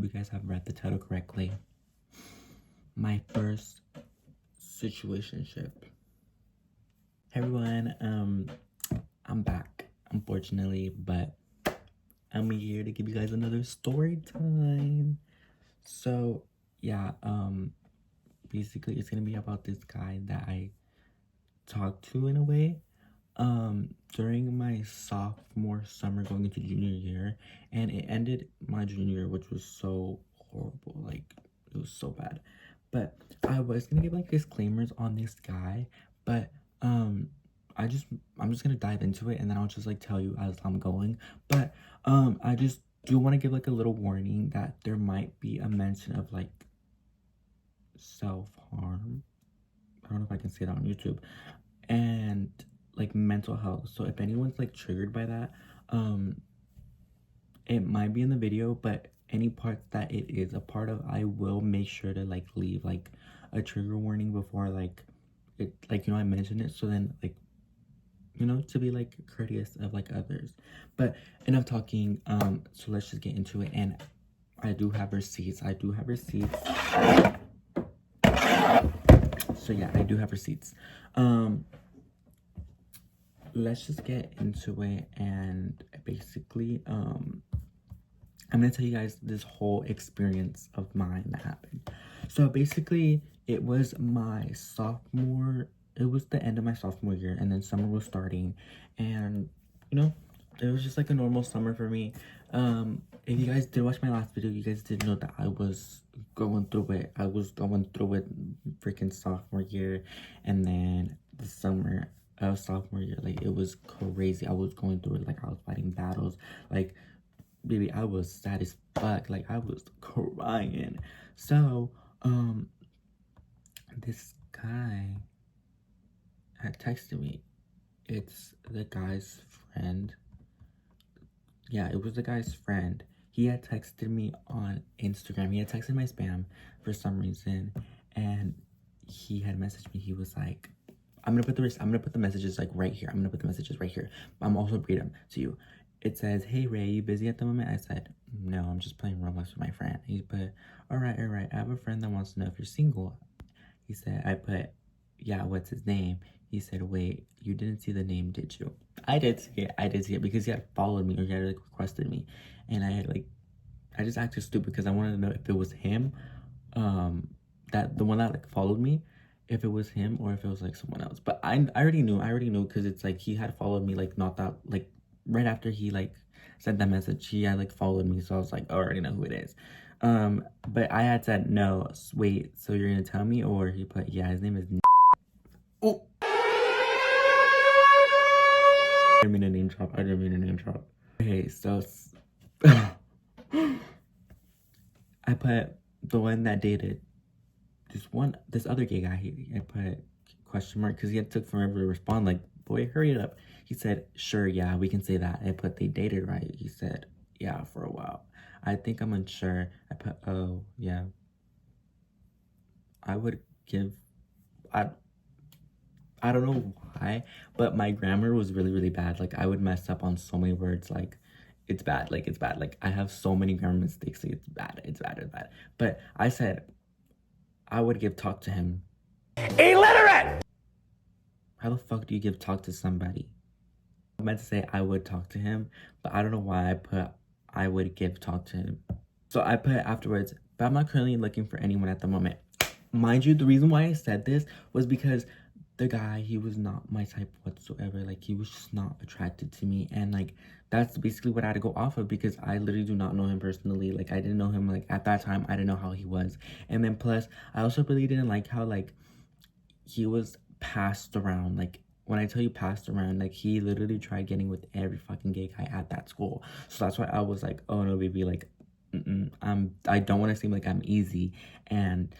hope you guys have read the title correctly. My first situationship. Hey everyone, I'm back, unfortunately, but I'm here to give you guys another story time. So yeah, basically it's gonna be about this guy that I talked to in a way. During my sophomore summer going into junior year, and it ended my junior year, which was so horrible. Like, it was so bad. But I was gonna give like disclaimers on this guy, but I'm just gonna dive into it, and then I'll just like tell you as I'm going. But I just do want to give like a little warning that there might be a mention of like self-harm. I don't know if I can say that on YouTube. And like mental health. So if anyone's like triggered by that, it might be in the video, but any parts that it is a part of, I will make sure to like leave like a trigger warning before like it, like, you know, I mention it, so then like, you know, to be like courteous of like others. But enough talking, so let's just get into it. And I do have receipts. So yeah, I do have receipts. Let's just get into it. And basically I'm gonna tell you guys this whole experience of mine that happened. So basically it was the end of my sophomore year, and then summer was starting, and you know, it was just like a normal summer for me. If you guys did watch my last video, you guys did know that I was going through it. Freaking sophomore year, and then the summer of sophomore year, like it was crazy. I was going through it, like I was fighting battles, like baby, I was sad as fuck, like I was crying. So this guy had texted me. It's the guy's friend. Yeah, it was the guy's friend. He had texted me on Instagram. He had texted my spam for some reason, and he had messaged me. He was like, I'm gonna put the messages like right here. I'm also read them to you. It says, "Hey Ray, you busy at the moment?" I said, "No, I'm just playing Roblox with my friend." He put, all right. I have a friend that wants to know if you're single." He said, I put, "Yeah, what's his name?" He said, "Wait, you didn't see the name, did you?" I did see it because he had followed me, or he had like requested me, and I just acted stupid because I wanted to know if it was him, that the one that like followed me, if it was him or if it was like someone else. But I already knew because it's like he had followed me like not that like right after he like sent that message, he had like followed me, so I was like, I already know who it is. But I had said, "No, wait, so you're gonna tell me?" Or he put, "Yeah, his name is oh, I didn't mean to name drop. Okay, so I put the one that dated this other gay guy. I put question mark because he had took forever to respond. Like, boy, hurry it up. He said, "Sure, yeah, we can say that." I put, "They dated, right?" He said, "Yeah, for a while. I think I'm unsure." I put, "Oh, yeah." I would give, I don't know why, but my grammar was really, really bad. Like, I would mess up on so many words. Like, it's bad. Like, I have so many grammar mistakes. Like, it's bad. But I said, I would give talk to him. Illiterate! How the fuck do you give talk to somebody? I meant to say I would talk to him, but I don't know why I put I would give talk to him. So I put afterwards, "But I'm not currently looking for anyone at the moment." Mind you, the reason why I said this was because the guy, he was not my type whatsoever. Like, he was just not attracted to me, and like that's basically what I had to go off of, because I literally do not know him personally. Like, I didn't know him, like at that time I didn't know how he was. And then plus I also really didn't like how like he was passed around. Like, when I tell you passed around, like he literally tried getting with every fucking gay guy at that school. So that's why I was like, oh no baby, like I don't want to seem like I'm easy, and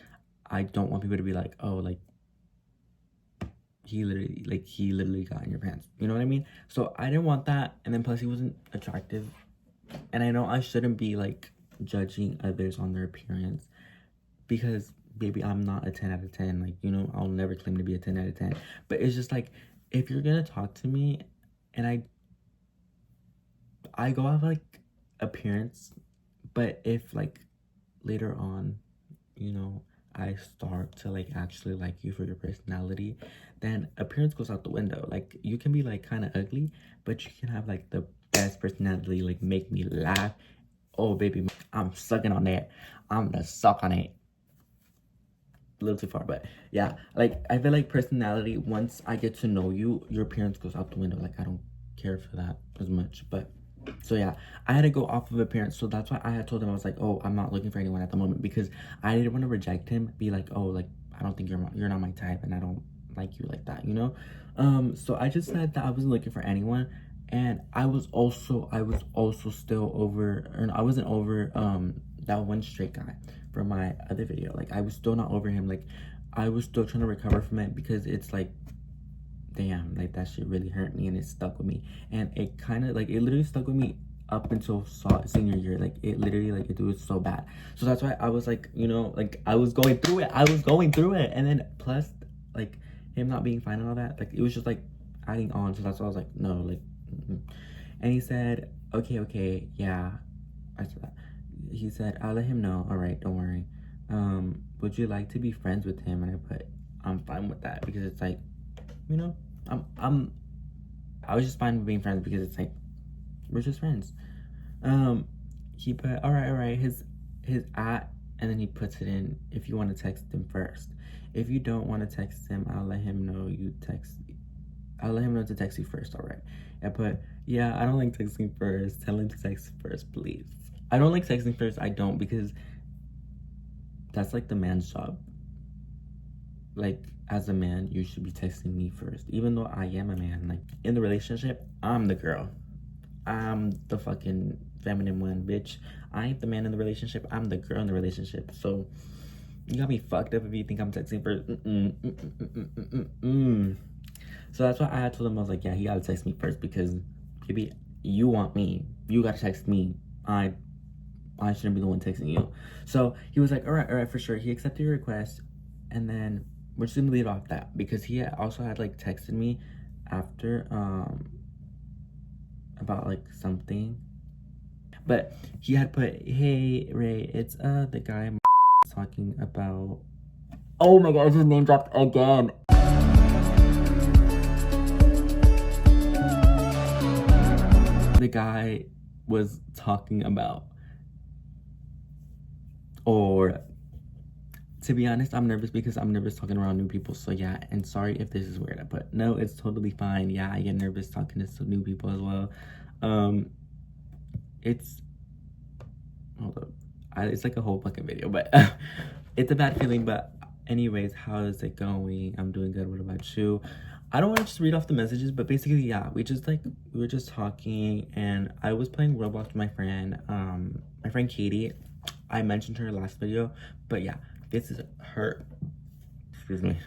I don't want people to be like, oh, like he literally got in your pants, you know what I mean? So I didn't want that. And then plus he wasn't attractive, and I know I shouldn't be like judging others on their appearance, because baby, I'm not a 10 out of 10. Like, you know, I'll never claim to be a 10 out of 10. But it's just like, if you're gonna talk to me, and I go off like appearance, but if like later on, you know, I start to like actually like you for your personality, then appearance goes out the window. Like you can be like kind of ugly, but you can have like the best personality, like make me laugh. Oh baby, I'm sucking on that. I'm gonna suck on it. A little too far, but yeah, like I feel like personality, once I get to know you, your appearance goes out the window. Like I don't care for that as much. But so yeah, I had to go off of appearance. So that's why I had told him, I was like, oh, I'm not looking for anyone at the moment, because I didn't want to reject him, be like, oh, like I don't think you're not my type, and I don't like you like that, you know. So I just said that I wasn't looking for anyone. And I was also still over, or I wasn't over that one straight guy from my other video. Like I was still not over him. Like I was still trying to recover from it, because it's like, damn, like that shit really hurt me and it stuck with me. And it kind of like, it literally stuck with me up until senior year. Like it literally, like it was so bad. So that's why I was like, you know, like I was going through it. And then plus like him not being fine and all that, like it was just like adding on. So that's why I was like, no, like and he said, okay, yeah. I said that. He said, I'll let him know. All right, don't worry. Would you like to be friends with him? And I put, I'm fine with that, because it's like, you know, I was just fine with being friends, because it's like, we're just friends. He put, all right, his at, and then he puts it in, if you want to text him first. If you don't want to text him, I'll let him know to text you first. All right. I put, yeah, I don't like texting first. Tell him to text first, please. I don't like texting first. I don't, because that's like the man's job. Like as a man, you should be texting me first, even though I am a man. Like in the relationship, I'm the girl. I'm the fucking feminine one, bitch. I ain't the man in the relationship. I'm the girl in the relationship. So you got me fucked up if you think I'm texting first. So that's why I had told him, I was like, yeah, he gotta text me first, because baby, you want me. You gotta text me. I shouldn't be the one texting you. So he was like, all right, for sure. He accepted your request. And then we're just gonna leave it off that, because he also had like texted me after about like something. But he had put, hey Ray, it's the guy I'm talking about. Oh my god, his name dropped again. The guy was talking about. Or to be honest, I'm nervous, because I'm nervous talking around new people. So yeah, and sorry if this is weird, but no, it's totally fine. Yeah, I get nervous talking to some new people as well. It's, hold up, it's like a whole fucking video, but it's a bad feeling. But anyways, how is it going? I'm doing good. What about you? I don't want to just read off the messages, but basically, yeah, we were just talking, and I was playing Roblox with my friend Katie. I mentioned her last video, but yeah, this is her. Excuse me.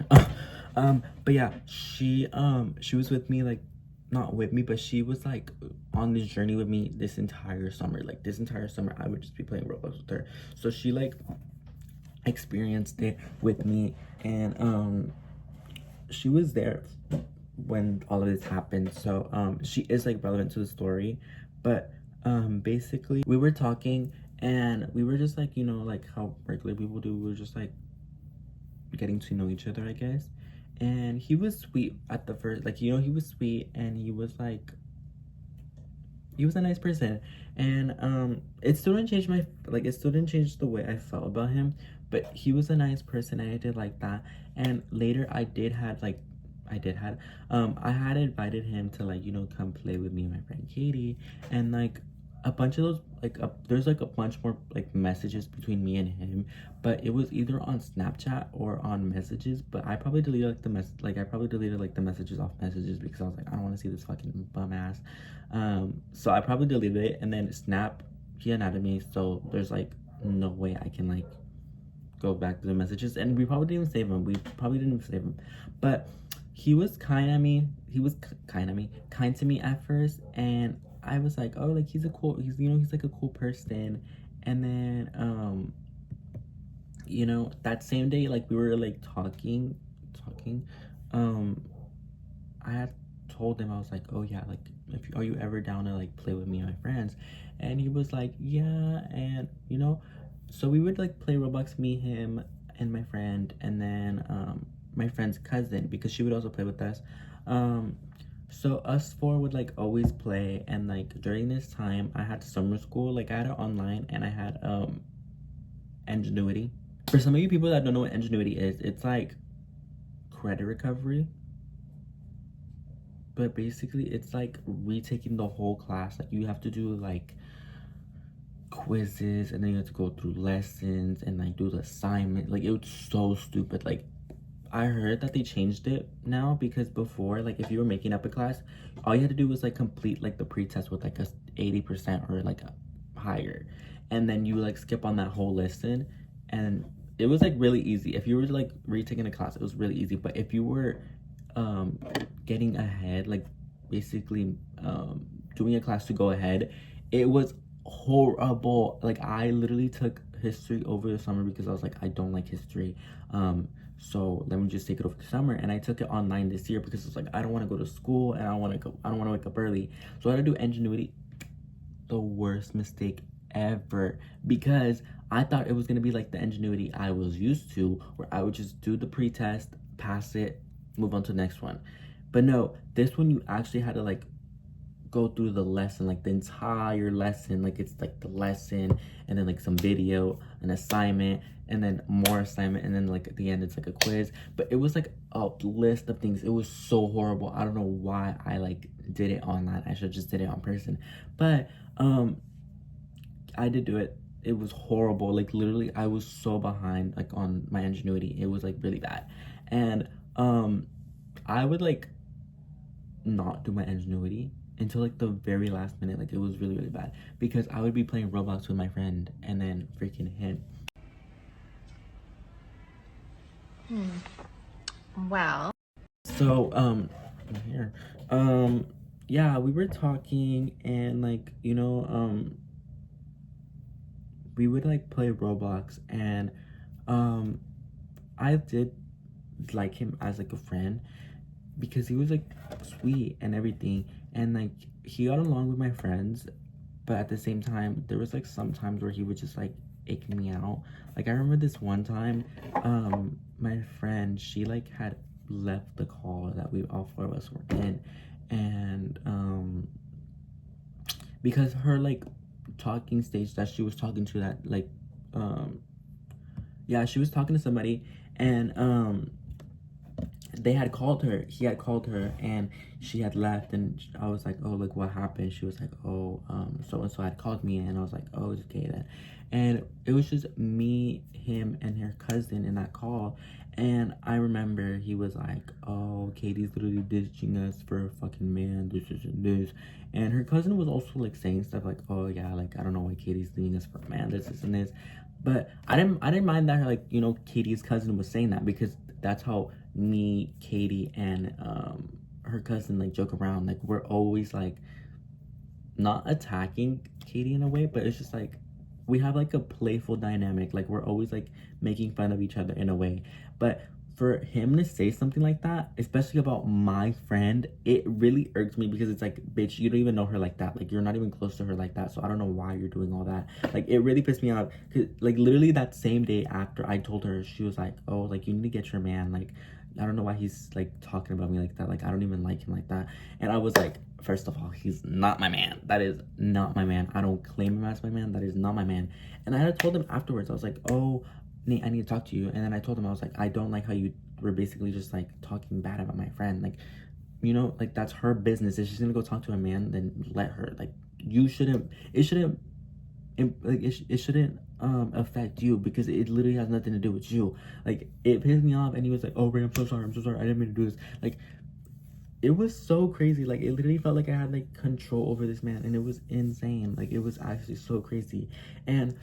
But yeah, she was with me, like, not with me, but she was like on this journey with me this entire summer. Like this entire summer, I would just be playing Roblox with her. So she like experienced it with me, and she was there when all of this happened. So she is like relevant to the story. But basically we were talking, and we were just like, you know, like how regular people do. We were just like getting to know each other, I guess. And he was sweet at the first, like, you know, he was sweet, and he was like, he was a nice person. And it still didn't change the way I felt about him, but he was a nice person, and I did like that. And later I had invited him to, like, you know, come play with me and my friend Katie. And like a bunch of those, like, there's like a bunch more like messages between me and him, but it was either on Snapchat or on messages. But I probably deleted like the messages off messages, because I was like, I don't want to see this fucking bum ass. So I probably deleted it. And then Snap, he added me, so there's like no way I can like go back to the messages. And we probably didn't even save him. But he was kind to me at first, and I was like, oh, like he's like a cool person. And then you know, that same day, like we were like talking, I had told him, I was like, oh yeah, like, are you ever down to like play with me and my friends? And he was like, yeah. And you know, so we would like play Roblox, me, him, and my friend, and then my friend's cousin, because she would also play with us. So us four would like always play, and like during this time I had summer school, like I had it online, and I had Ingenuity. For some of you people that don't know what Ingenuity is, it's like credit recovery, but basically it's like retaking the whole class. Like you have to do like quizzes, and then you have to go through lessons and like do the assignment. Like it was so stupid. Like I heard that they changed it now, because before, like if you were making up a class, all you had to do was like complete like the pretest with like a 80% or like a higher, and then you like skip on that whole lesson, and it was like really easy. If you were like retaking a class, it was really easy. But if you were getting ahead, like basically doing a class to go ahead, it was horrible. Like I literally took history over the summer because I was like, I don't like history, so let me just take it over the summer. And I took it online this year because it's like I don't want to go to school, and I don't want to wake up early, so I had to do Ingenuity. The worst mistake ever, because I thought it was gonna be like the Ingenuity I was used to, where I would just do the pretest, pass it, move on to the next one. But no, this one you actually had to like go through the lesson, like the entire lesson. Like it's like the lesson, and then like some video, an assignment, and then more assignment, and then like at the end it's like a quiz. But it was like a list of things. It was so horrible. I don't know why I like did it online. I should just did it on person. But I did do it. It was horrible. Like literally I was so behind like on my Ingenuity. It was like really bad. And I would like not do my Ingenuity until like the very last minute. Like it was really, really bad, because I would be playing Roblox with my friend, and then freaking him. Well, so here, yeah, we were talking, and like, you know, we would like play Roblox, and I did like him as like a friend, because he was like sweet and everything, and like he got along with my friends. But at the same time, there was like some times where he would just like ick me out. Like I remember this one time, my friend, she like had left the call that we all four of us were in, and because her like talking stage that she was talking to, that like yeah, she was talking to somebody, and they had called her, he had called her, and she had left, and I was like, oh, like what happened? She was like, oh, so and so had called me, and I was like, oh, it's okay then. And it was just me, him, and her cousin in that call. And I remember he was like, oh, Katie's literally ditching us for a fucking man, this and this. And her cousin was also like saying stuff like, oh yeah, like I don't know why Katie's leaving us for a man, this and this. But I didn't mind that her, like, you know, Katie's cousin was saying that, because that's how me, Katie, and her cousin like joke around. Like we're always like not attacking Katie in a way, but it's just like we have like a playful dynamic. Like we're always like making fun of each other in a way. But for him to say something like that, especially about my friend, it really irks me, because it's like, bitch, you don't even know her like that. Like you're not even close to her like that. So I don't know why you're doing all that. Like it really pissed me off, because like literally that same day after I told her, she was like, oh, like you need to get your man. Like I don't know why he's like talking about me like that. Like I don't even like him like that. And I was like, first of all, he's not my man. That is not my man. I don't claim him as my man. That is not my man. And I had told him afterwards, I was like, oh, Nate, I need to talk to you. And then I told him, I was like, I don't like how you were basically just like talking bad about my friend. Like, you know, like that's her business. If she's gonna go talk to a man, then let her. Like you shouldn't, it shouldn't, it shouldn't affect you, because it literally has nothing to do with you. Like it pissed me off, and he was like, oh, Ray, I'm so sorry, I didn't mean to do this. Like it was so crazy. Like it literally felt like I had like control over this man, and it was insane. Like it was actually so crazy. And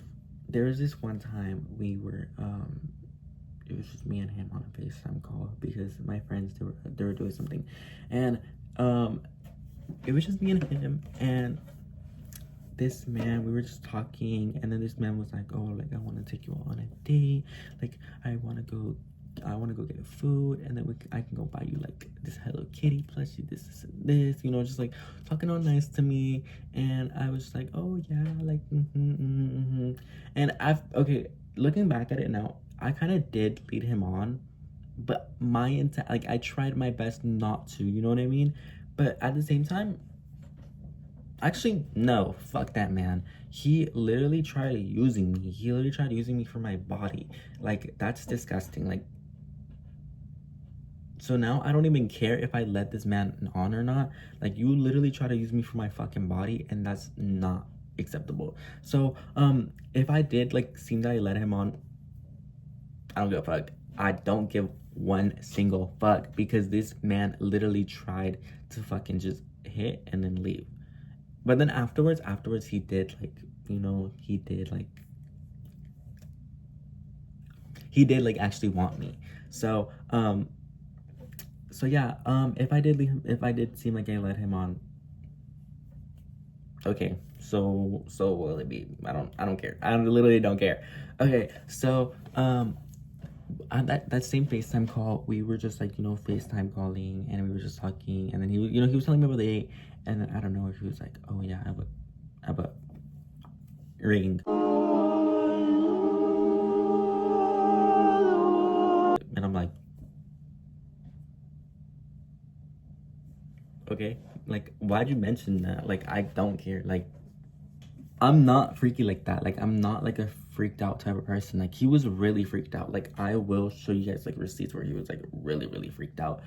there was this one time we were it was just me and him on a FaceTime call, because my friends, they were doing something, and it was just me and him, and this man, we were just talking, and then this man was like, oh, like I want to take you on a date, like I want to go I want to go get food, and then I can go buy you like this Hello Kitty plushie, this, you know, just like talking all nice to me. And I was just like, oh yeah, like, And okay, looking back at it now, I kind of did lead him on, but my intent, like, I tried my best not to, you know what I mean? But at the same time, actually, no, fuck that man. He literally tried using me. He literally tried using me for my body. Like, that's disgusting. Like, so now I don't even care if I let this man on or not. Like, you literally try to use me for my fucking body, and that's not acceptable. So, if I did, like, seem that I let him on, I don't give a fuck. I don't give one single fuck, because this man literally tried to fucking just hit and then leave. But then afterwards, he did, like, you know, he did like actually want me. So, so yeah, if I did leave him, if I did seem like I let him on, okay, so will it be? I don't care. I literally don't care. Okay, so, on that same FaceTime call, we were just like, you know, FaceTime calling, and we were just talking, and then he was, you know, he was telling me about the date, and then I don't know if he was like, oh yeah, I have a ring. And I'm like, okay, like, why'd you mention that? Like, I don't care. Like, I'm not freaky like that. Like, I'm not like a freaked out type of person. Like, he was really freaked out. Like, I will show you guys like receipts where he was like really, really freaked out.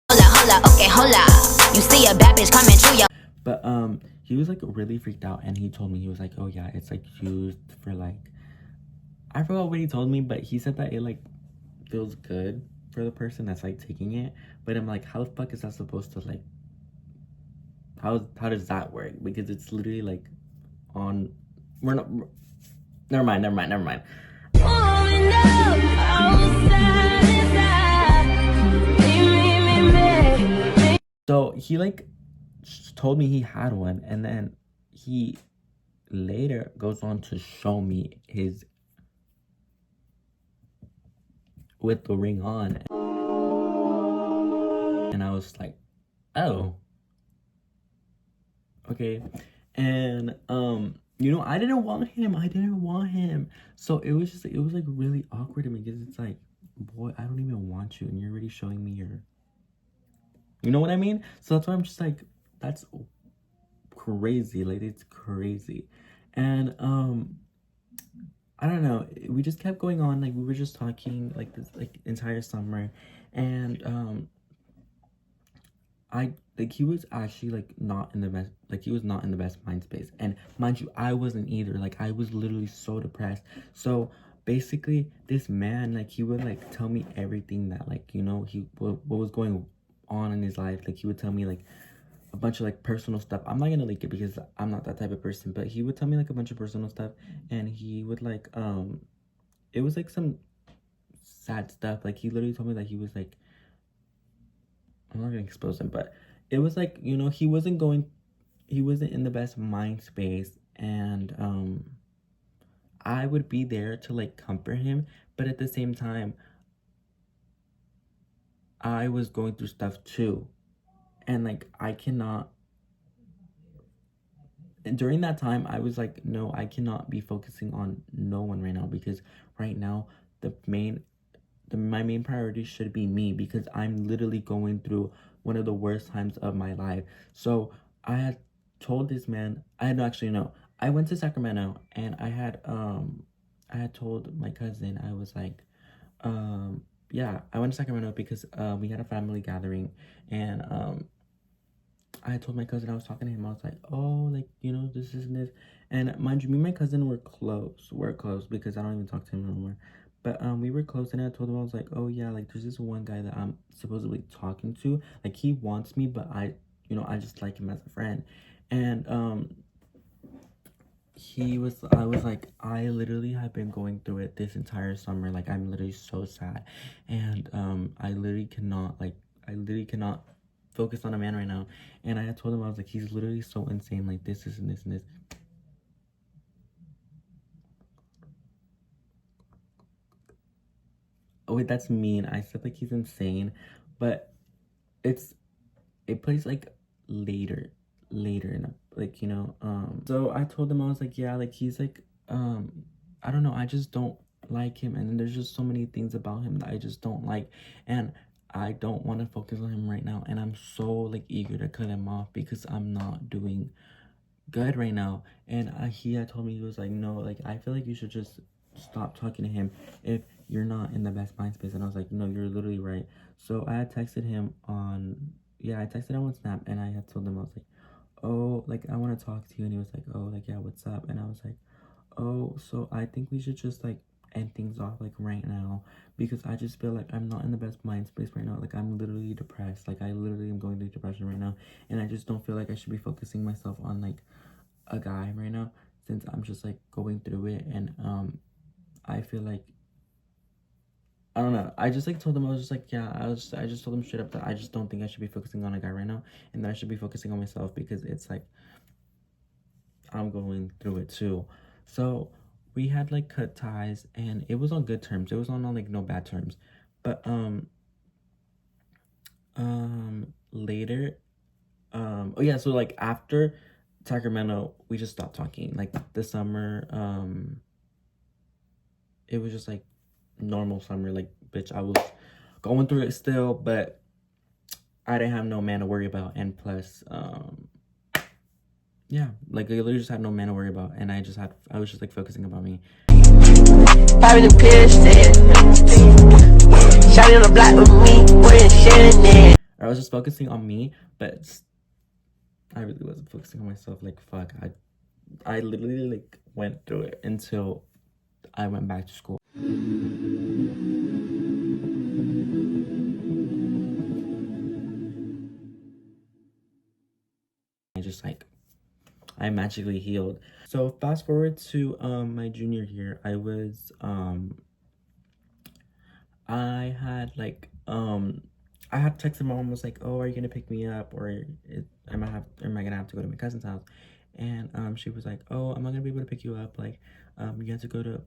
Hola, okay, hola. You see a bad bitch coming to you. But he was like really freaked out, and he told me, he was like, oh yeah, it's like used for like, I forgot what he told me, but he said that it like feels good for the person that's like taking it. But I'm like, how the fuck is that supposed to like, how does that work? Because it's literally like on, we're not, never mind. So he like told me he had one, and then he later goes on to show me his with the ring on, and I was like, oh, okay. And you know, I didn't want him. So it was just, it was like really awkward to me, because it's like, boy, I don't even want you, and you're already showing me your, you know what I mean? So that's why I'm just like, that's crazy. Like, it's crazy. And I don't know, we just kept going on. Like, we were just talking like this like entire summer, and I like, he was actually like not in the best, like, he was not in the best mind space. And mind you, I wasn't either. Like, I was literally so depressed. So basically, this man, like, he would like tell me everything that, like, you know, what was going on in his life. Like, he would tell me like a bunch of like personal stuff. I'm not gonna leak it because I'm not that type of person, but he would tell me like a bunch of personal stuff, and he would like it was like some sad stuff. Like, he literally told me that he was like, I'm not gonna expose him, but it was like, you know, he wasn't in the best mind space, and I would be there to like comfort him, but at the same time, I was going through stuff too, and like, I cannot. And during that time, I was like, no, I cannot be focusing on no one right now, because right now my main priority should be me, because I'm literally going through one of the worst times of my life. So I had told this man, I had actually no, I went to Sacramento, and I had told my cousin, I was like, yeah, I went to Sacramento because we had a family gathering, and I told my cousin, I was talking to him, I was like, oh, like, you know, this and this. And mind you, me and my cousin were close. We're close because I don't even talk to him anymore. But we were close, and I told him, I was like, oh yeah, like, there's this one guy that I'm supposedly talking to. Like, he wants me, but I just like him as a friend. And I was like, I literally have been going through it this entire summer. Like, I'm literally so sad. And I literally cannot focus on a man right now. And I had told him, I was like, he's literally so insane, like, this and this and this. wait, that's mean. I said like he's insane, but it plays like later in a, like, you know. So I told him, I was like, yeah, like he's like, I don't know, I just don't like him, and then there's just so many things about him that I just don't like, and I don't want to focus on him right now, and I'm so like eager to cut him off because I'm not doing good right now. And he had told me, he was like, no, like I feel like you should just stop talking to him if you're not in the best mind space. And I was like, no, you're literally right. So I had texted him on, yeah, I texted him on Snap, and I had told him, I was like, oh, like I want to talk to you. And he was like, oh, like, yeah, what's up? And I was like, oh, so I think we should just like end things off like right now, because I just feel like I'm not in the best mind space right now. Like I'm literally depressed. Like I literally am going through depression right now, and I just don't feel like I should be focusing myself on like a guy right now, since I'm just like going through it. And I feel like, I don't know, I just like told him, I was just like, yeah, I just told him straight up that I just don't think I should be focusing on a guy right now, and that I should be focusing on myself, because it's like I'm going through it too. So we had like cut ties, and it was on good terms. It was on like no bad terms. But later, oh yeah, so like after Sacramento, we just stopped talking. Like the summer, it was just like normal summer. Like, bitch, I was going through it still, but I didn't have no man to worry about. And plus, yeah, like I literally just had no man to worry about, and I was just like focusing about me. Popping the pills, shot in the block with me, wearing Shannon. I was just focusing on me, but I really wasn't focusing on myself. Like, fuck, I literally like went through it until I went back to school. I magically healed. So fast forward to my junior year, I had texted my mom, was like, oh, are you gonna pick me up, or am I gonna have to go to my cousin's house? And she was like, oh, I'm not gonna be able to pick you up, like you have to go to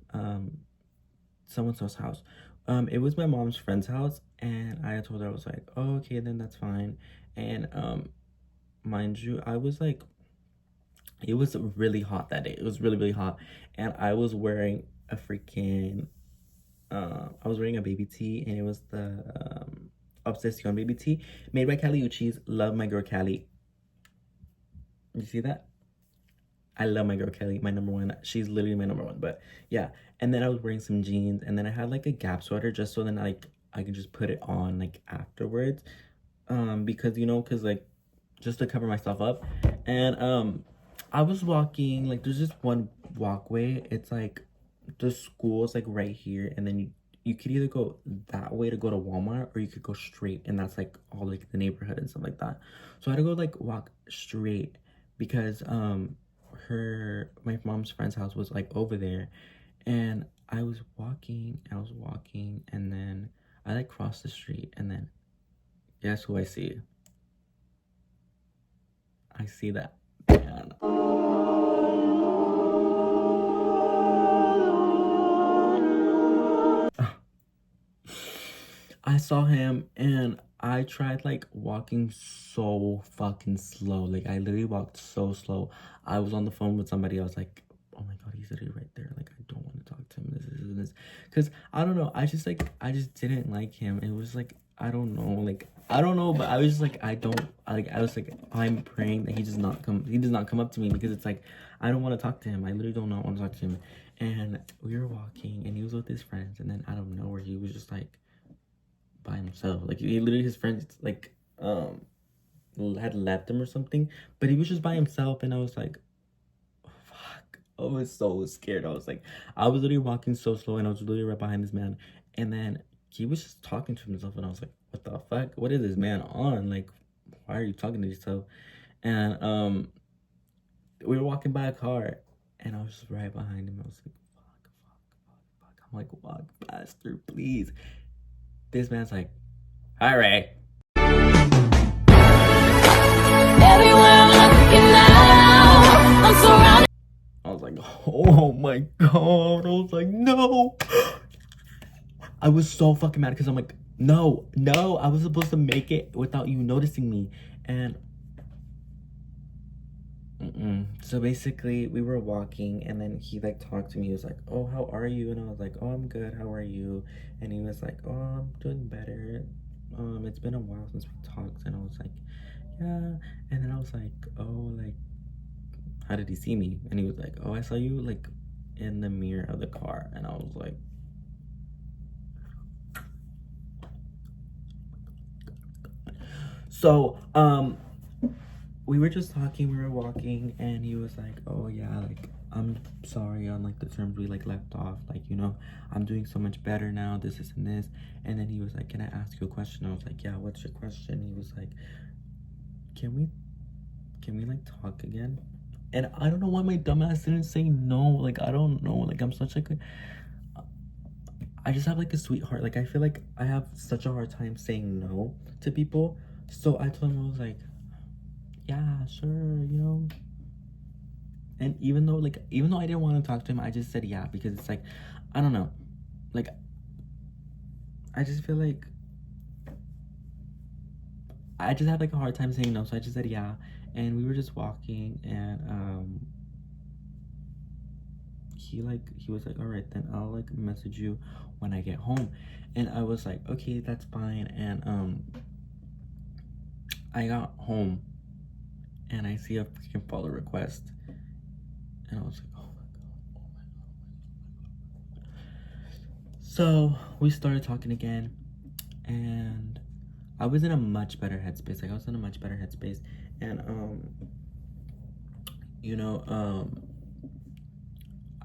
so-and-so's house. It was my mom's friend's house, and I told her, I was like, oh, okay, then that's fine. And mind you, I was like, it was really hot that day. It was really, really hot, and I was wearing a freaking I was wearing a baby tee, and it was the Obsession baby tee made by Cali Uchis. Love my girl Cali. You see that? I love my girl Kelly, my number one. She's literally my number one. But yeah, and then I was wearing some jeans, and then I had like a Gap sweater, just so then like I could just put it on like afterwards, because you know, because like just to cover myself up. And I was walking, like there's just one walkway. It's like the school is like right here, and then you could either go that way to go to Walmart, or you could go straight, and that's like all like the neighborhood and stuff like that. So I had to go like walk straight, because my mom's friend's house was like over there. And I was walking, and then I like crossed the street, and then guess who I see? I see that man. I saw him, and I tried like walking so fucking slow. Like I literally walked so slow. I was on the phone with somebody. I was like, oh my god, he's literally right there. Like I don't want to talk to him. This. Because I don't know. I just didn't like him. It was like, I don't know. Like I don't know, but I was just like, I was like, I'm praying that he does not come up to me, because it's like I don't want to talk to him. I literally don't want to talk to him. And we were walking, and he was with his friends, and then out of nowhere he was just like by himself. Like he literally, his friends like had left him or something, but he was just by himself. And I was like, oh, fuck, I was so scared. I was literally walking so slow, and I was literally right behind this man, and then he was just talking to himself, and I was like, what the fuck, what is this man on? Like, why are you talking to yourself? And we were walking by a car, and I was just right behind him. I was like, fuck. I'm like, walk faster, please. This man's like, all right. I was like, oh my god. I was like, no. I was so fucking mad because I'm like, no, I was supposed to make it without you noticing me. And so basically we were walking and then he like talked to me. He was like, oh, how are you? And I was like, oh, I'm good, how are you? And he was like, oh, I'm doing better. It's been a while since we talked. And I was like, yeah. And then I was like, oh, like, how did he see me? And he was like, oh, I saw you like in the mirror of the car. And I was like, so we were just talking, we were walking, and he was like, oh yeah, like, I'm sorry on like the terms we like left off, like, you know, I'm doing so much better now, this and this. And then he was like, can I ask you a question? I was like, yeah, what's your question? He was like, can we like talk again? And I don't know why my dumbass didn't say no. Like, I don't know, like, I'm such like a, I just have like a sweetheart. Like, I feel like I have such a hard time saying no to people. So I told him, I was like, yeah, sure, you know. And even though I didn't want to talk to him, I just said yeah, because it's like, I don't know, like, I just feel like I just had like a hard time saying no, so I just said yeah. And we were just walking, and he was like, all right, then I'll like message you when I get home. And I was like, okay, that's fine. And I got home and I see a freaking follow request, and I was like, oh my god, oh my god, oh my god. So we started talking again, and I was in a much better headspace. Like, I was in a much better headspace. And you know,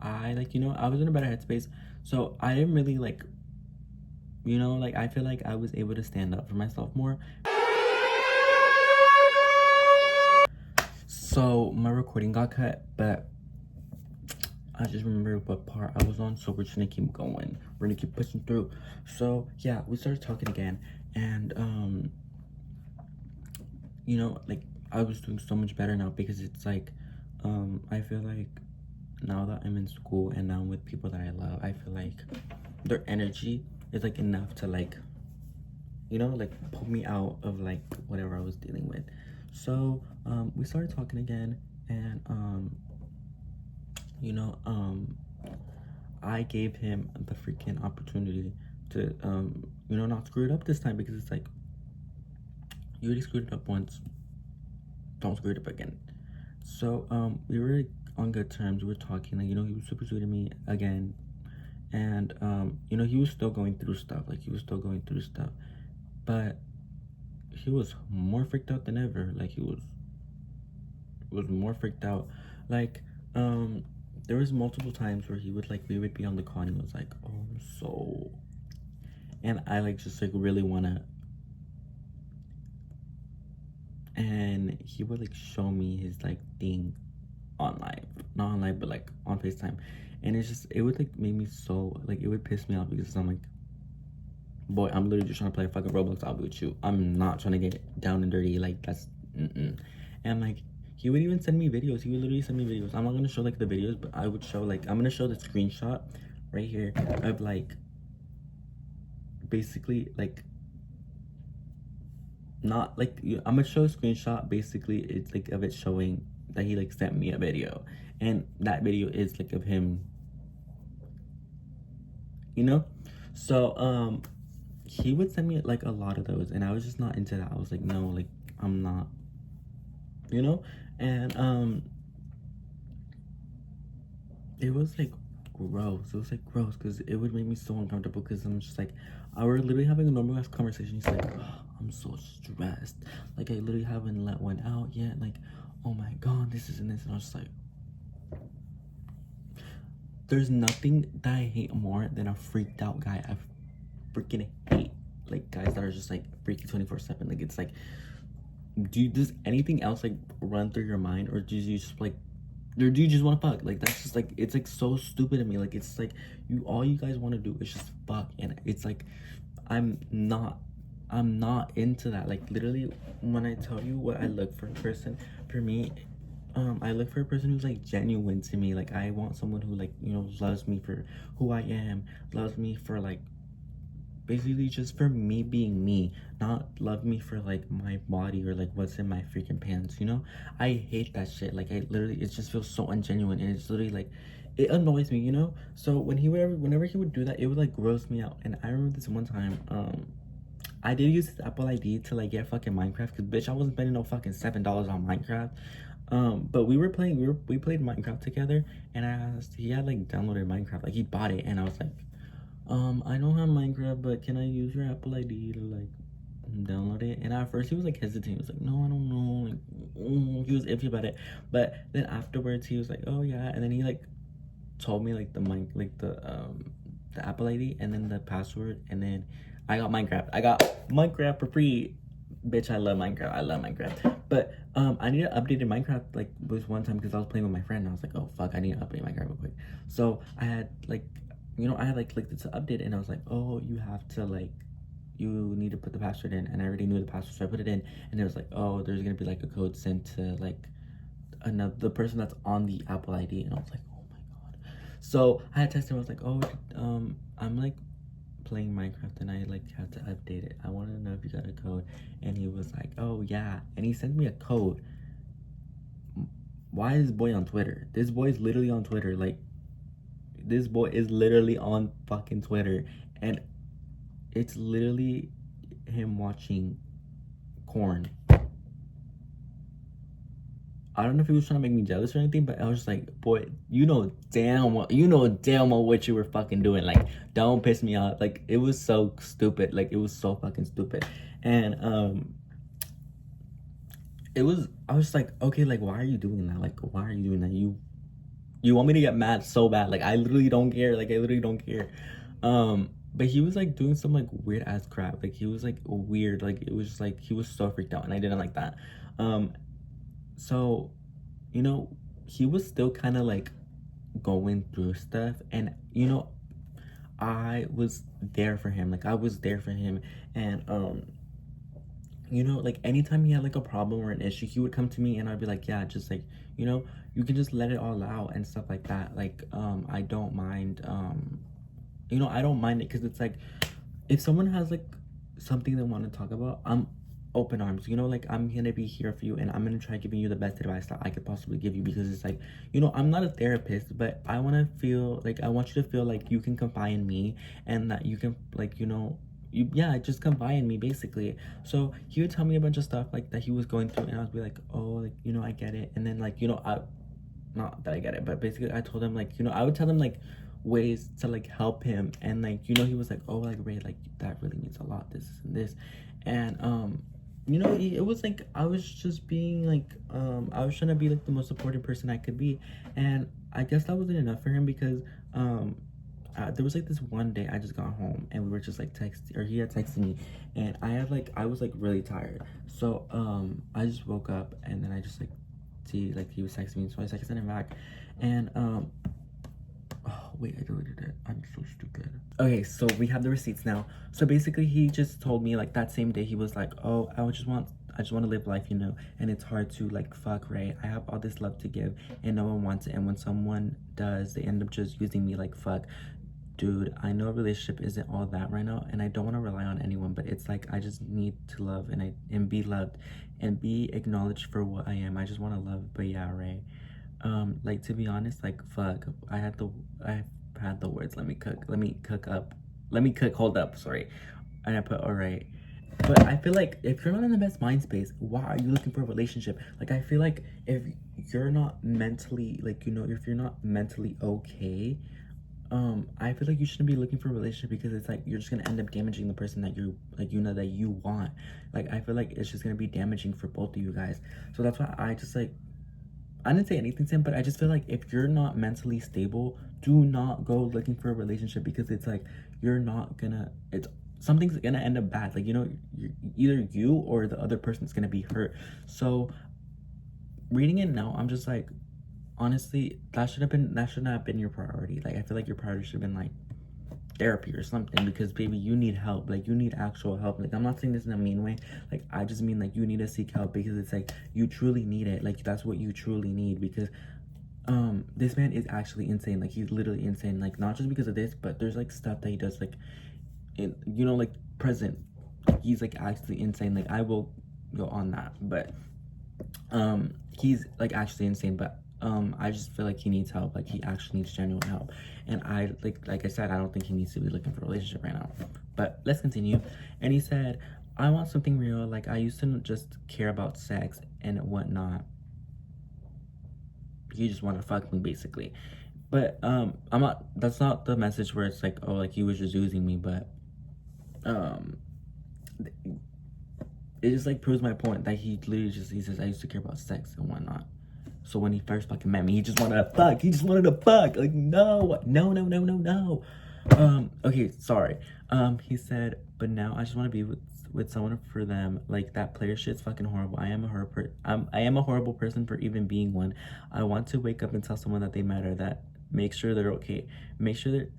I like, you know, I was in a better headspace. So I didn't really like, you know, like, I feel like I was able to stand up for myself more. So my recording got cut, but I just remember what part I was on, so we're just gonna keep going. We're gonna keep pushing through. So yeah, we started talking again, and you know, like, I was doing so much better now, because it's like, I feel like now that I'm in school and now I'm with people that I love, I feel like their energy is like enough to like, you know, like pull me out of like whatever I was dealing with. So we started talking again, and you know, I gave him the freaking opportunity to you know, not screw it up this time, because it's like, you already screwed it up once, don't screw it up again. So we were on good terms. We were talking, like, you know, he was super sweet to me again. And you know, he was still going through stuff, like, he was still going through stuff, but he was more freaked out than ever. Like, he was more freaked out. Like, there was multiple times where he would like, we would be on the call, and he was like, oh, I'm so, and I like just like really wanna, and he would like show me his like thing online, not online, but like on FaceTime. And it's just, it would like make me so, like, it would piss me off, because I'm like, boy, I'm literally just trying to play a fucking Roblox lobby with you. I'm not trying to get down and dirty. Like, that's And like, he would even send me videos. He would literally send me videos. I'm not gonna show like the videos, but I would show, like, I'm gonna show the screenshot right here of like, basically, like, not like, I'm gonna show a screenshot. Basically, it's like of it showing that he like sent me a video, and that video is like of him, you know. So he would send me like a lot of those, and I was just not into that. I was like, no, like, I'm not, you know. And it was like gross. It was like gross, because it would make me so uncomfortable, because I'm just like, I were literally having a normal ass conversation. He's like, oh, I'm so stressed, like, I literally haven't let one out yet, like, oh my god, this is and this. And I was just like, there's nothing that I hate more than a freaked out guy. I freaking hate like guys that are just like freaky 24/7. Like, it's like, does anything else like run through your mind, or do you just like, or do you just want to fuck? Like, that's just like, it's like so stupid to me. Like, it's like, all you guys want to do is just fuck, and it's like, I'm not into that. Like, literally, when I tell you what I look for a person, for me, I look for a person who's like genuine to me. Like, I want someone who, like, you know, loves me for who I am, loves me for like basically just for me being me, not love me for like my body or like what's in my freaking pants, you know? I hate that shit. Like I literally, it just feels so ungenuine, and it's literally like, it annoys me, you know? So whenever he would do that, it would like gross me out. And I remember this one time, I did use his Apple ID to like get fucking Minecraft, because bitch, I wasn't spending no fucking $7 on Minecraft. But we played Minecraft together, and I asked, he had like downloaded Minecraft, like he bought it, and I was like, I don't have Minecraft, but can I use your Apple ID to like download it? And at first he was like hesitant. He was like, no, I don't know. Like, he was iffy about it. But then afterwards he was like, oh yeah. And then he like told me like the Apple ID and then the password, and then I got Minecraft. I got Minecraft for free. Bitch, I love Minecraft. I love Minecraft. But I need to update Minecraft like was one time because I was playing with my friend and I was like, oh fuck, I need to update Minecraft real quick. So I had like, you know, I had like clicked it to update, and I was like, oh, you have to like, you need to put the password in, and I already knew the password, so I put it in, and it was like, oh, there's gonna be like a code sent to like another, the person that's on the Apple ID, and I was like, oh my god. So I had texted him, I was like, oh, I'm like playing Minecraft and I like had to update it. I wanted to know if you got a code, and he was like, oh yeah, and he sent me a code. Why is this boy on Twitter? This boy is literally on Twitter, like. This boy is literally on fucking Twitter, and it's literally him watching corn. I don't know if he was trying to make me jealous or anything, but I was just like, boy, you know damn well what you were fucking doing. Like, don't piss me off. Like, it was so stupid. Like, it was so fucking stupid. And I was like, okay, like, why are you doing that? Like, why are you doing that? You want me to get mad so bad. Like, I literally don't care. Like, I literally don't care. But he was like doing some like weird ass crap. Like, he was like weird. Like, it was just like he was so freaked out, and I didn't like that. So, you know, he was still kind of like going through stuff, and you know, I was there for him. Like, I was there for him, and you know, like anytime he had like a problem or an issue, he would come to me and I'd be like, yeah, just like, you know, you can just let it all out and stuff like that. Like, I don't mind, you know, I don't mind it, because it's like, if someone has like something they want to talk about, I'm open arms, you know, like I'm gonna be here for you, and I'm gonna try giving you the best advice that I could possibly give you, because it's like, you know, I'm not a therapist, but I want to feel like, I want you to feel like you can confide in me, and that you can like, you know, yeah, just confide in me basically. So he would tell me a bunch of stuff like that he was going through, and I would be like, oh, like, you know, I get it. And then like, you know, I, not that I get it, but basically I told him like, you know, I would tell him like ways to like help him, and like, you know, he was like, oh, like, Ray, like that really means a lot, this and this. And you know, it was like, I was just being like, I was trying to be like the most supportive person I could be, and I guess that wasn't enough for him, because there was like this one day I just got home, and we were just like texting, or he had texted me, and I was like really tired. So I just woke up, and then I just like see like he was texting me, so I texted him back, and oh wait, I deleted it. I'm so stupid. Okay, so we have the receipts now. So basically he just told me like that same day, he was like, oh, I just want to live life, you know, and it's hard to like, fuck, Ray, I have all this love to give and no one wants it, and when someone does, they end up just using me. Like, fuck, dude, I know a relationship isn't all that right now, and I don't want to rely on anyone, but it's like, I just need to love and be loved and be acknowledged for what I am. I just want to love. But yeah, Ray, like, to be honest, like, fuck, I had the words, let me cook, hold up, sorry, and I put, all right. But I feel like if you're not in the best mind space, why are you looking for a relationship? Like, I feel like if you're not mentally, like, you know, if you're not mentally okay, I feel like you shouldn't be looking for a relationship, because it's like, you're just gonna end up damaging the person that you like, you know, that you want. Like, I feel like it's just gonna be damaging for both of you guys. So that's why I just like, I didn't say anything to him, but I just feel like if you're not mentally stable, do not go looking for a relationship, because it's like, you're not gonna, it's, something's gonna end up bad. Like, you know, either you or the other person's gonna be hurt. So reading it now, I'm just like, honestly, that should not have been your priority. Like, I feel like your priority should have been like therapy or something, because baby, you need help. Like, you need actual help. Like, I'm not saying this in a mean way, like, I just mean like, you need to seek help, because it's like, you truly need it. Like, that's what you truly need, because this man is actually insane. Like, he's literally insane. Like, not just because of this, but there's like stuff that he does. Like, you know, like present. He's like actually insane. Like I will go on that, but he's like actually insane. But I just feel like he needs help. Like he actually needs genuine help. And I like I said, I don't think he needs to be looking for a relationship right now. But let's continue. And he said, I want something real. Like I used to just care about sex and whatnot. He just wanted to fuck me basically. But I'm not, that's not the message where it's like, oh, like he was just using me. But it just like proves my point that he literally just, he says I used to care about sex and whatnot. So when he first fucking met me, he just wanted to fuck. He just wanted to fuck. Like no. Okay, sorry. He said, but now I just want to be with someone for them. Like that player shit's fucking horrible. I am a horrible person for even being one. I want to wake up and tell someone that they matter. That make sure they're okay. Make sure that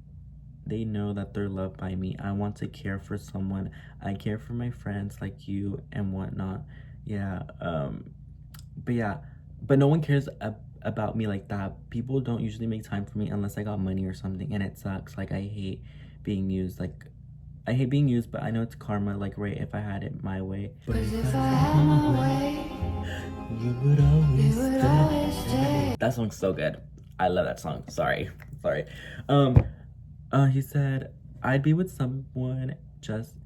they know that they're loved by me. I want to care for someone. I care for my friends like you and whatnot. Yeah. But yeah. But no one cares about me like that. People don't usually make time for me unless I got money or something, and it sucks. Like I hate being used. Like I hate being used, but I know it's karma. Like right, if I had it my way. But if I had my way, you would always stay. That song's so good. I love that song. Sorry. He said I'd be with someone just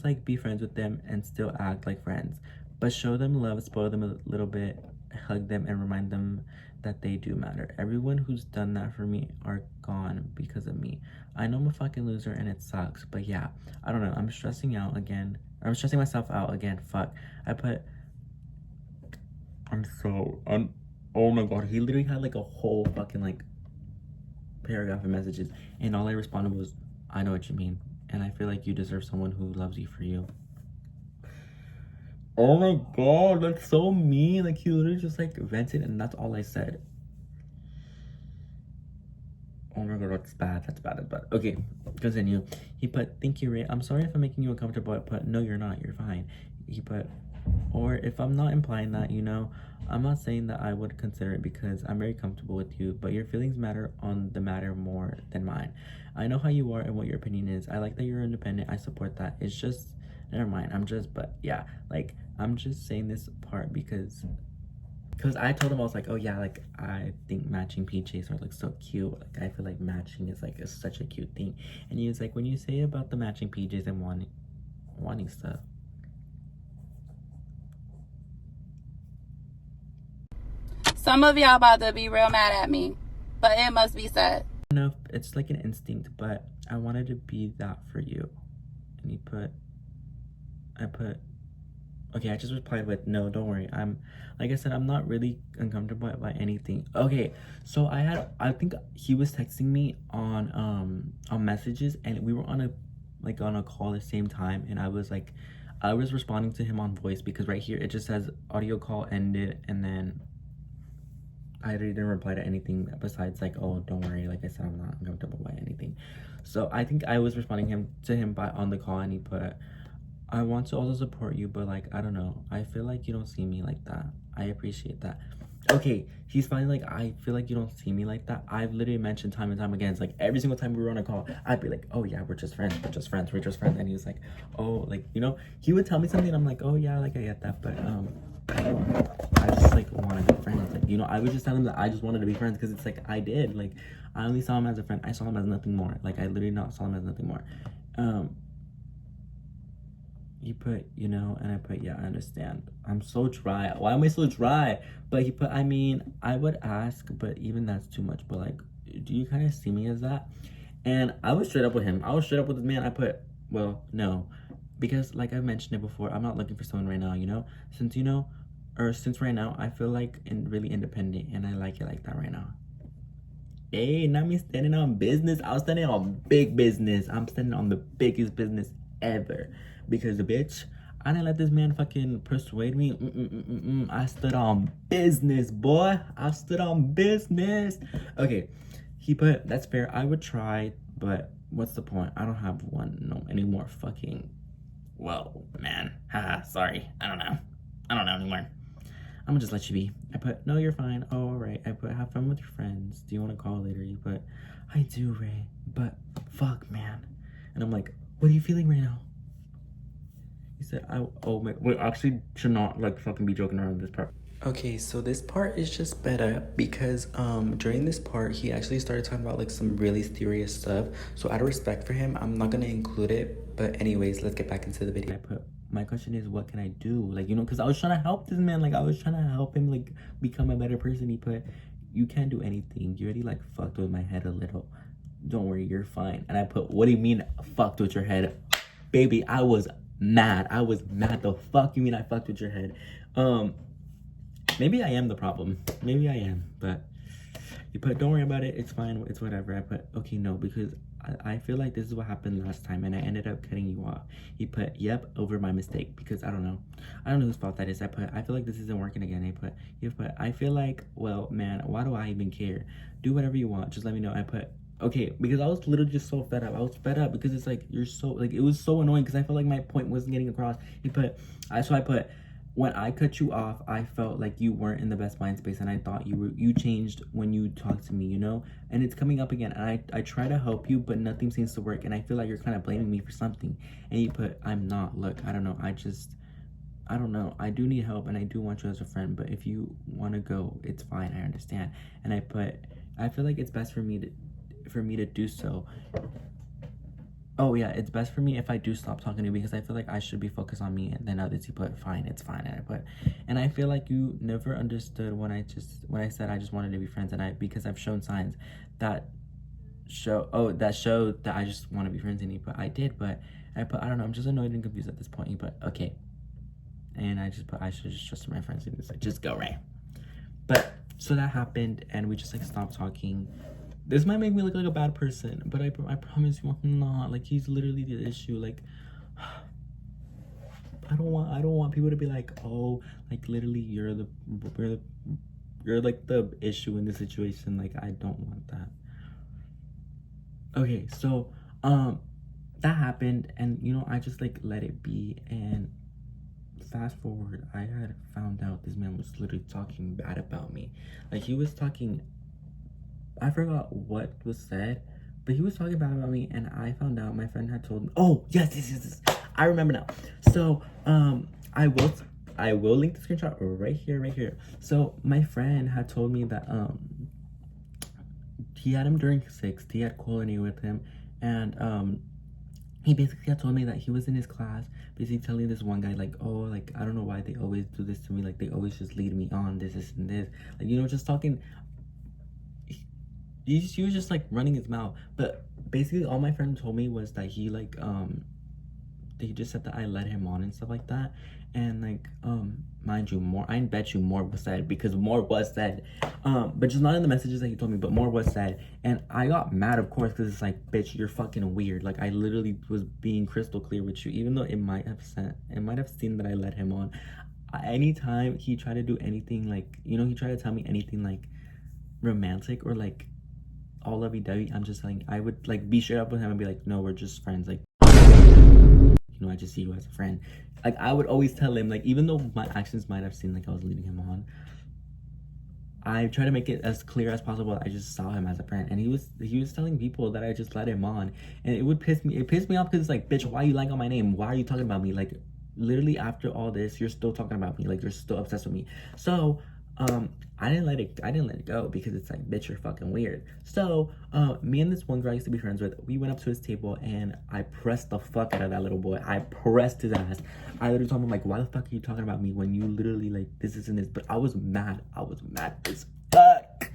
like be friends with them and still act like friends, but show them love, spoil them a little bit, hug them, and remind them that they do matter. Everyone who's done that for me are gone because of me. I know I'm a fucking loser and it sucks, but yeah, I don't know. I'm stressing myself out again. Fuck. Oh my god, he literally had like a whole fucking like paragraph of messages, and all I responded was, I know what you mean, and I feel like you deserve someone who loves you for you. Oh my god, that's so mean. Like he literally just like vented, and that's all I said. Oh my god, that's bad. Okay, continue. He put, thank you, Ray. I'm sorry if I'm making you uncomfortable, but no, you're not. You're fine. He put, or if I'm not implying that, you know, I'm not saying that I would consider it because I'm very comfortable with you, but your feelings matter more than mine. I know how you are and what your opinion is. I like that you're independent. I support that. It's just, never mind. But yeah, like, I'm just saying this part because I told him, I was like, oh yeah, like I think matching PJs are like so cute. Like I feel like matching is like such a cute thing. And he was like, when you say about the matching PJs and wanting stuff. Some of y'all about to be real mad at me, but it must be said. I don't know if it's like an instinct, but I wanted to be that for you. And okay, I just replied with, no, don't worry. Like I said, I'm not really uncomfortable by anything. Okay, so I think he was texting me on messages, and we were on a call at the same time, and I was responding to him on voice because right here it just says audio call ended, and then I didn't reply to anything besides like, oh, don't worry. Like I said, I'm not uncomfortable by anything. So I think I was responding to him on the call, and he put, I want to also support you, but like, I don't know. I feel like you don't see me like that. I appreciate that. Okay, he's finally like, I feel like you don't see me like that. I've literally mentioned time and time again. It's like every single time we were on a call, I'd be like, oh yeah, we're just friends. And he was like, oh, like, you know, he would tell me something and I'm like, oh yeah, like I get that, but I just like want to be friends. Like, you know, I would just tell him that I just wanted to be friends because it's like I did. Like, I only saw him as a friend. I saw him as nothing more. Like, I literally not saw him as nothing more. He put, you know, and I put, yeah, I understand. I'm so dry. Why am I so dry? But he put, I mean, I would ask, but even that's too much. But like, do you kind of see me as that? And I was straight up with him. I was straight up with this man. I put, well, no. Because like I mentioned it before, I'm not looking for someone right now, you know? Since right now, I feel like really independent, and I like it like that right now. Hey, not me standing on business. I was standing on big business. I'm standing on the biggest business ever. Because the bitch, I didn't let this man fucking persuade me. I stood on business, boy. I stood on business. Okay, he put, that's fair. I would try, but what's the point? I don't have any more fucking, well, man. Haha, sorry. I don't know anymore. I'm gonna just let you be. I put, no, you're fine. Oh, all right. I put, have fun with your friends. Do you want to call later? You put, I do, Ray. But fuck, man. And I'm like, What are you feeling right now? He said, oh my, we actually should not like fucking be joking around this part. Okay, so this part is just better because during this part he actually started talking about like some really serious stuff. So out of respect for him, I'm not gonna include it. But anyways, let's get back into the video. My question is, what can I do? Like, you know, because I was trying to help this man. Like, I was trying to help him like become a better person. He put, you can't do anything. You already like fucked with my head a little. Don't worry, you're fine. And I put, what do you mean fucked with your head? Baby, I was mad. I was mad. The fuck you mean I fucked with your head? Maybe I am the problem. Maybe I am, but you put, don't worry about it. It's fine. It's whatever. I put, okay, no, because I feel like this is what happened last time and I ended up cutting you off. He put, yep, over my mistake, because I don't know whose fault that is. I put, I feel like this isn't working again. You put, I feel like, well, man, why do I even care? Do whatever you want. Just let me know. I put, okay, because I was literally just so fed up. I was fed up because it's like, you're so, like, it was so annoying because I felt like my point wasn't getting across. He put, so I put, when I cut you off, I felt like you weren't in the best mind space, and I thought you changed when you talked to me, you know? And it's coming up again, and I try to help you, but nothing seems to work, and I feel like you're kind of blaming me for something. And you put, I'm not. Look, I don't know. I don't know. I do need help, and I do want you as a friend, but if you want to go, it's fine. I understand. And I put, I feel like it's best for me to do so. Oh yeah, it's best for me if I do stop talking to you because I feel like I should be focused on me. And then others, you put, fine, it's fine. And I put, and I feel like you never understood when I said I just wanted to be friends, and because I've shown signs that showed that I just want to be friends. And you put, I did, but I put, I don't know, I'm just annoyed and confused at this point. You put, okay. And I just put, I should just trust my friends, and it's like, just go, right? But so that happened, and we just like stopped talking. This might make me look like a bad person, but I promise you I'm not. Like, he's literally the issue. Like, I don't want people to be like, oh, like literally you're like the issue in the situation. Like, I don't want that. Okay, so that happened, and you know, I just like let it be. And fast forward, I had found out this man was literally talking bad about me. Like, he was talking, I forgot what was said, but he was talking bad about me, and I found out, my friend had told me, oh yes, I remember now. So I will link the screenshot right here. So my friend had told me that he had him during 6th, he had quality with him, and he basically had told me that he was in his class basically telling this one guy like, oh, like, I don't know why they always do this to me, like they always just lead me on this and this, like, you know, just talking. He was just like running his mouth. But basically all my friend told me was that he like he just said that I led him on and stuff like that. And like mind you, I bet you more was said, because more was said, but just not in the messages that he told me, but more was said. And I got mad, of course, because it's like, bitch, you're fucking weird. Like, I literally was being crystal clear with you, even though it might have seen that I led him on. Anytime he tried to do anything, like, you know, he tried to tell me anything like romantic or like all lovey-dovey, I'm just like, I would like be straight up with him and be like, no, we're just friends. Like, you know, I just see you as a friend. Like, I would always tell him, like, even though my actions might have seemed like I was leading him on, I try to make it as clear as possible. I just saw him as a friend, and he was telling people that I just led him on, and it pissed me off because it's like, bitch, why are you lying on my name? Why are you talking about me? Like, literally after all this, you're still talking about me. Like, you're still obsessed with me. So I didn't let it go because it's like, bitch, you're fucking weird. So me and this one girl I used to be friends with, we went up to his table and I pressed the fuck out of that little boy. I pressed his ass. I literally told him, like, why the fuck are you talking about me when you literally like this and this? But I was mad as fuck.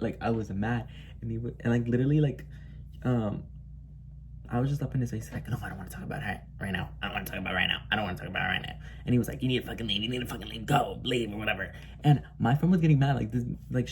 Like, I was mad. And like literally like I was just up in his face like, no, I don't want to talk about it right now. I don't want to talk about it right now. And he was like, you need to fucking leave, go, leave, or whatever. And my friend was getting mad, like this, like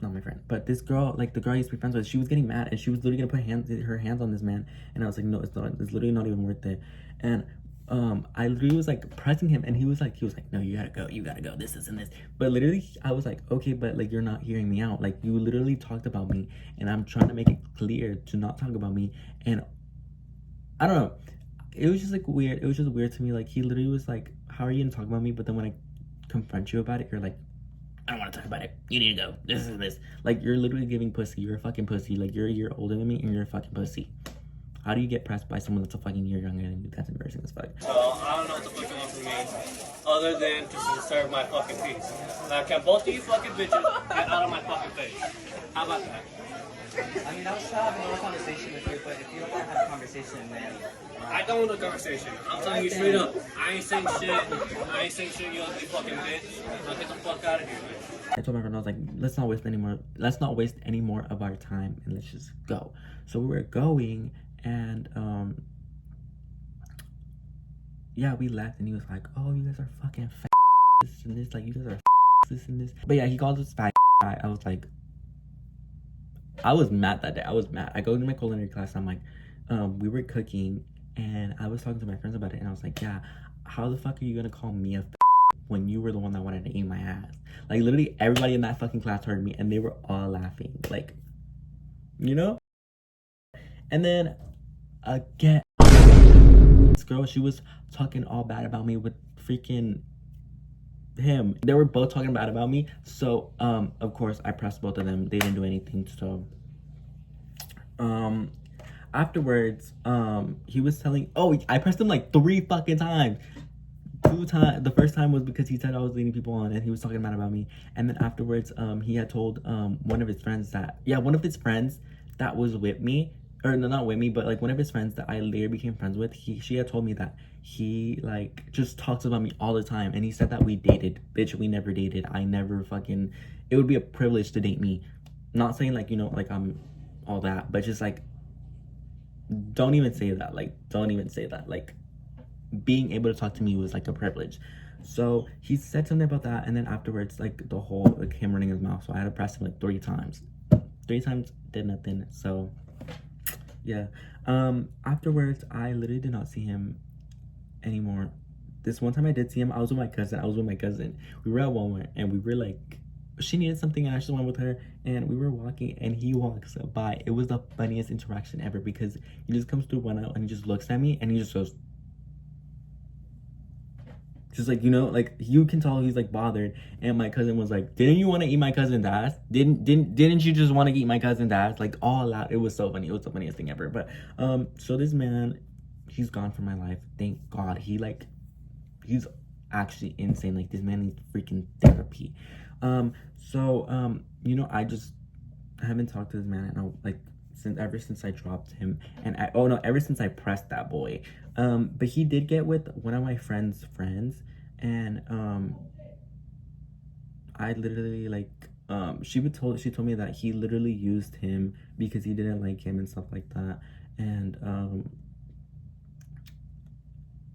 not my friend, but this girl, like the girl I used to be friends with, she was getting mad and she was literally gonna put her hands on this man. And I was like, no, it's literally not even worth it. And I literally was like pressing him, and he was like, no, you gotta go, this and this. But literally I was like, okay, but like, you're not hearing me out. Like, you literally talked about me, and I'm trying to make it clear to not talk about me. And I don't know, it was just like weird. It was just weird to me. Like, he literally was like, how are you gonna talk about me? But then when I confront you about it, you're like, I don't want to talk about it. You need to go. This is this. Like, you're literally giving pussy. You're a fucking pussy. Like, you're a year older than me, and you're a fucking pussy. How do you get pressed by someone that's a fucking year younger than you? That's embarrassing as fuck. So I don't know what the fuck you want from me other than to serve my fucking peace. Now can both of you fucking bitches get out of my fucking face? How about that? I mean, I was trying to have another conversation with you, but if you don't want to have a conversation, then... I don't want a conversation. I'm telling you straight up. I ain't saying shit. I ain't saying shit, you ugly fucking bitch. Now get the fuck out of here, man. I told my friend, I was like, let's not waste any more of our time and let's just go. So we were going and yeah, we left and he was like, oh, you guys are fucking fat this and this, like you guys are this and this. But yeah, he called us fat. I was like, I was mad that day. I was mad. I go to my culinary class. I'm like, we were cooking and I was talking to my friends about it and I was like, yeah, how the fuck are you gonna call me a when you were the one that wanted to eat my ass? Like literally everybody in that fucking class heard me and they were all laughing, like, you know? And then again, this girl, she was talking all bad about me with freaking him. They were both talking bad about me. So of course I pressed both of them. They didn't do anything. So afterwards, he was telling, oh, I pressed him like 3 fucking times. 2 times. The first time was because he said I was leading people on and he was talking bad about me. And then afterwards, he had told one of his friends that, yeah, one of his friends that was with me, or no, not with me, but like one of his friends that I later became friends with, she had told me that he like just talks about me all the time. And he said that we dated. Bitch, we never dated. I never fucking, it would be a privilege to date me. Not saying like, you know, like I'm all that, but just like, don't even say that. Like, don't even say that. Like, being able to talk to me was like a privilege. So he said something about that, and then afterwards, like the whole, like him running his mouth, so I had to press him like 3 times. 3 times did nothing. So yeah, afterwards I literally did not see him anymore. This one time I did see him, I was with my cousin. We were at Walmart and we were like, she needed something and I just went with her and we were walking and he walks by. It was the funniest interaction ever because he just comes through one aisle and he just looks at me and he just goes, just like, you know, like you can tell he's like bothered. And my cousin was like, didn't you want to eat my cousin's ass? Didn't you just want to eat my cousin's ass? Like all out. It was so funny. It was the funniest thing ever. But so this man, he's gone from my life. Thank God. He's actually insane. Like this man needs freaking therapy. You know, I haven't talked to this man like ever since I dropped him, and ever since I pressed that boy. But he did get with one of my friends, and I literally like she told me that he literally used him because he didn't like him and stuff like that, and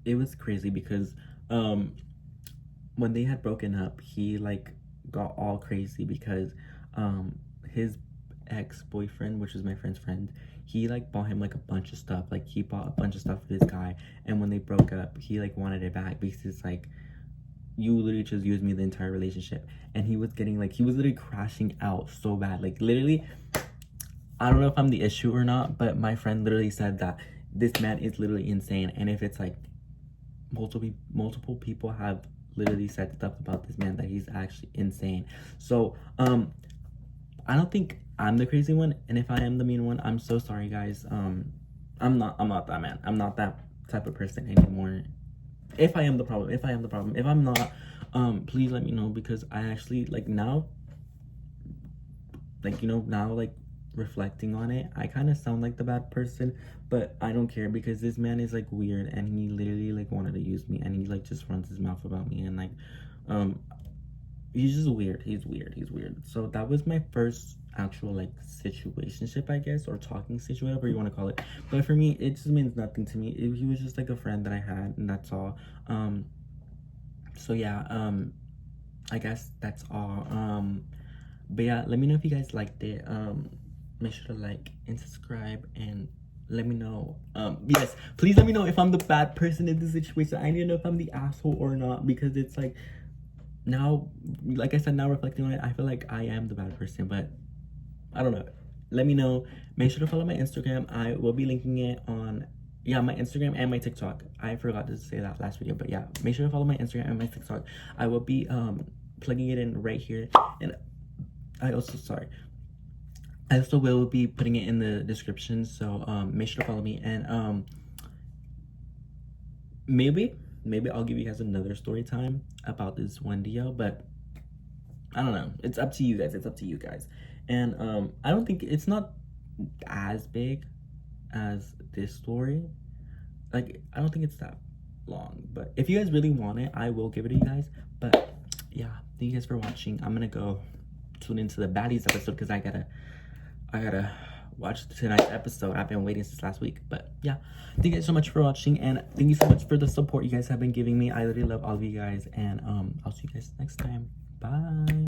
it was crazy because when they had broken up, he like got all crazy because his ex-boyfriend, which is my friend's friend, he like bought him like a bunch of stuff. Like he bought a bunch of stuff for this guy, and when they broke up, he like wanted it back because it's like, you literally just used me the entire relationship. And he was literally crashing out so bad. Like literally, I don't know if I'm the issue or not, but my friend literally said that this man is literally insane. And if it's like multiple people have literally said stuff about this man, that he's actually insane. So I don't think I'm the crazy one, and if I am the mean one, I'm so sorry, guys. I'm not that man. I'm not that type of person anymore. If I am the problem, if I'm not, please let me know, because I actually like now, like, you know, now like reflecting on it, I kind of sound like the bad person, but I don't care because this man is like weird, and he literally like wanted to use me, and he like just runs his mouth about me, and like he's just weird. He's weird. So that was my first actual like situationship, I guess, or talking stage, whatever you want to call it. But for me, it just means nothing to me. He was just like a friend that I had, and that's all. So yeah, I guess that's all. But yeah, let me know if you guys liked it. Make sure to like and subscribe, and let me know. Yes, please let me know if I'm the bad person in this situation. I need to know if I'm the asshole or not, because it's like, now, like I said, now reflecting on it, I feel like I am the bad person, but I don't know. Let me know. Make sure to follow my Instagram. I will be linking it on, yeah, my Instagram and my TikTok. I forgot to say that last video, but yeah, make sure to follow my Instagram and my TikTok. I will be plugging it in right here. And I I also will be putting it in the description, so make sure to follow me. And maybe I'll give you guys another story time about this one deal, but I don't know. It's up to you guys. It's up to you guys. And I don't think it's not as big as this story. Like, I don't think it's that long, but if you guys really want it, I will give it to you guys. But yeah, thank you guys for watching. I'm gonna go tune into the baddies episode because I gotta watch tonight's episode. I've been waiting since last week. But yeah, thank you guys so much for watching, and thank you so much for the support you guys have been giving me. I literally love all of you guys, and I'll see you guys next time. Bye.